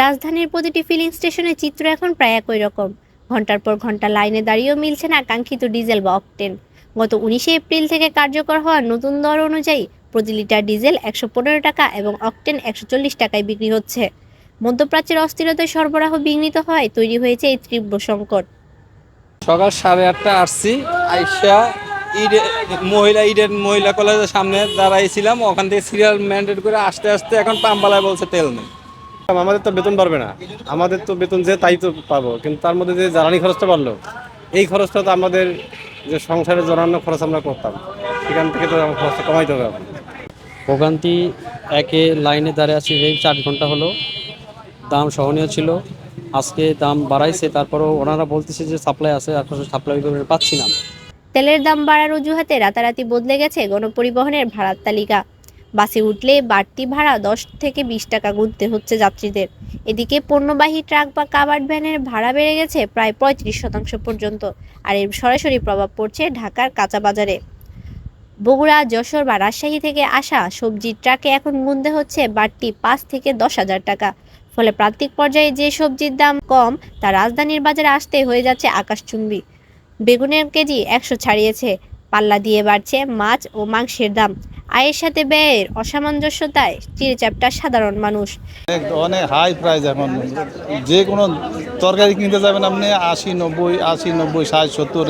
রাজধানীর প্রতিটি ফিলিং স্টেশনের চিত্র এখন প্রায় একই রকম। ঘন্টার পর ঘন্টা লাইনে দাঁড়িয়েও মিলছে না কাঙ্ক্ষিত ডিজেল বা অকটেন। গত 19শে এপ্রিল থেকে কার্যকর হওয়া নতুন দর অনুযায়ী প্রতি লিটার ডিজেল 115 টাকা এবং অকটেন 140 টাকায় বিক্রি হচ্ছে। মধ্যপ্রাচ্যের অস্থিরতায় সরবরাহ বিঘ্নিত হয় তৈরি হয়েছে এই তীব্র সংকট। সকাল 8:30 আসছি, আইসা ইডেন মহিলা কলেজের সামনে দাঁড়াইছিলাম। ওখান থেকে সিরিয়াল মেনটেন করে আসতে আসতে এখন পাম্পালায় বলছে তেল নেই। আমাদের তো বেতন বাড়বে না, আমাদের তো বেতন যে তাই তো পাবো, কিন্তু তার মধ্যে যে জ্বালানি খরচটা বাড়লো, এই খরচটা তো আমাদের যে সংসারে জড়ানো খরচ আমরা করতাম, সেখান থেকে তো আমার খরচটা কমাইতে হবে। ভোগান্তি একে লাইনে দাঁড়িয়ে আছি, এই 4 ঘন্টা হলো। দাম সহনীয় ছিল, আজকে দাম বাড়াইছে, তারপরও ওনারা বলতেছে যে সাপ্লাই আছে, আসলে সাপ্লাই করে পাচ্ছি না। তেলের দাম বাড়ার অজুহাতে রাতারাতি বদলে গেছে গণপরিবহনের ভাড়ার তালিকা। বাসে উঠলে বাড়তি ভাড়া 10 থেকে 20 টাকা গুনতে হচ্ছে যাত্রীদের। এদিকে পণ্যবাহী ট্রাক বা কাভার্ড ভ্যানের ভাড়া বেড়ে গেছে প্রায় 35% পর্যন্ত। আর এর সরাসরি প্রভাব পড়ছে ঢাকার কাঁচা বাজারে। বগুড়া, যশোর বা রাজশাহী থেকে আসা সবজির ট্রাকে এখন গুনতে হচ্ছে বাড়তি 5 থেকে 10,000 টাকা। ফলে প্রান্তিক পর্যায়ে যে সবজির দাম কম, তা রাজধানীর বাজারে আসতে হয়ে যাচ্ছে আকাশচুম্বী। বেগুনের কেজি 100 ছাড়িয়েছে। পাল্লা দিয়ে বাড়ছে মাছ ও মাংসের দাম। আয়ের সাথে ব্যয়ের অসামঞ্জস্যতায় চিড়েচ্যাপ্টা সাধারণ মানুষ। অনেক হাই প্রাইস এখন। যে কোনো তরকারি কিনতে যাবেন আপনি 80, 90, 60, 70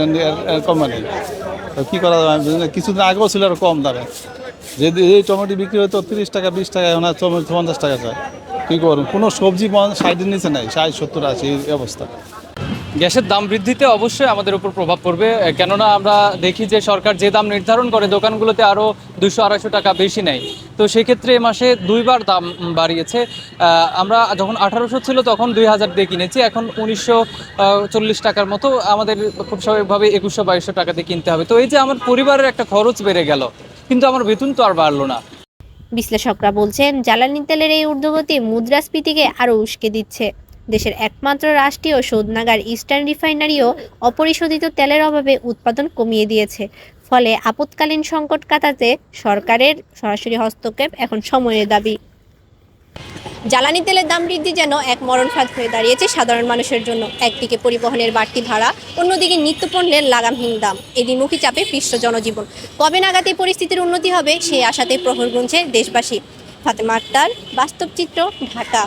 এরকম নেই। কী করা যাবে আমি বুঝি না। কিছুদিন আগেও ছিল আর কম দামে। যদি এই টমেটো বিক্রি হতো 30 টাকা 20 টাকা, এখন আর টমেটো 50 টাকা চায়। কী করুন, কোনো সবজি 60-এর নিচে নেই, 60, 70, 80 এই অবস্থা। গ্যাসের দাম বৃদ্ধিতে অবশ্যই আমাদের উপর প্রভাব পড়বে, কেননা আমরা দেখি যে সরকার যে দাম নির্ধারণ করে দোকানগুলোতে আরও 200-250 টাকা বেশি নেয়। তো সেক্ষেত্রে এ মাসে 2বার দাম বাড়িয়েছে। আমরা যখন 1800 ছিল তখন 2000 দিয়ে কিনেছি, এখন 1940 টাকার মতো আমাদের খুব স্বাভাবিকভাবে 2100-2200 টাকা দিয়ে কিনতে হবে। তো এই যে আমার পরিবারের একটা খরচ বেড়ে গেল, কিন্তু আমার বেতন তো আর বাড়লো না। বিশ্লেষকরা বলছেন, জ্বালানি তেলের এই ঊর্ধ্বগতি মুদ্রাস্ফীতিকে আরও উস্কে দিচ্ছে। দেশের একমাত্র রাষ্ট্রীয় শোধনাগার ইস্টার্ন রিফাইনারিও অপরিশোধিত তেলের অভাবে উৎপাদন কমিয়ে দিয়েছে। ফলে আপৎকালীন সংকট কাটাতে সরকারের সরাসরি হস্তক্ষেপ এখন সময়ের দাবি। জ্বালানি তেলের দাম বৃদ্ধি যেন এক মরণফাঁদ হয়ে দাঁড়িয়েছে সাধারণ মানুষের জন্য। একদিকে পরিবহনের বাড়তি ভাড়া, অন্যদিকে নিত্যপণ্যের লাগামহীন দাম, এদিনমুখী চাপে বিশ্ব জনজীবন। কবে নাগাদ এই পরিস্থিতির উন্নতি হবে, সেই আশাতে প্রহর গুনছে দেশবাসী। ফাতেমা আক্তার, বাস্তব চিত্র, ঢাকা।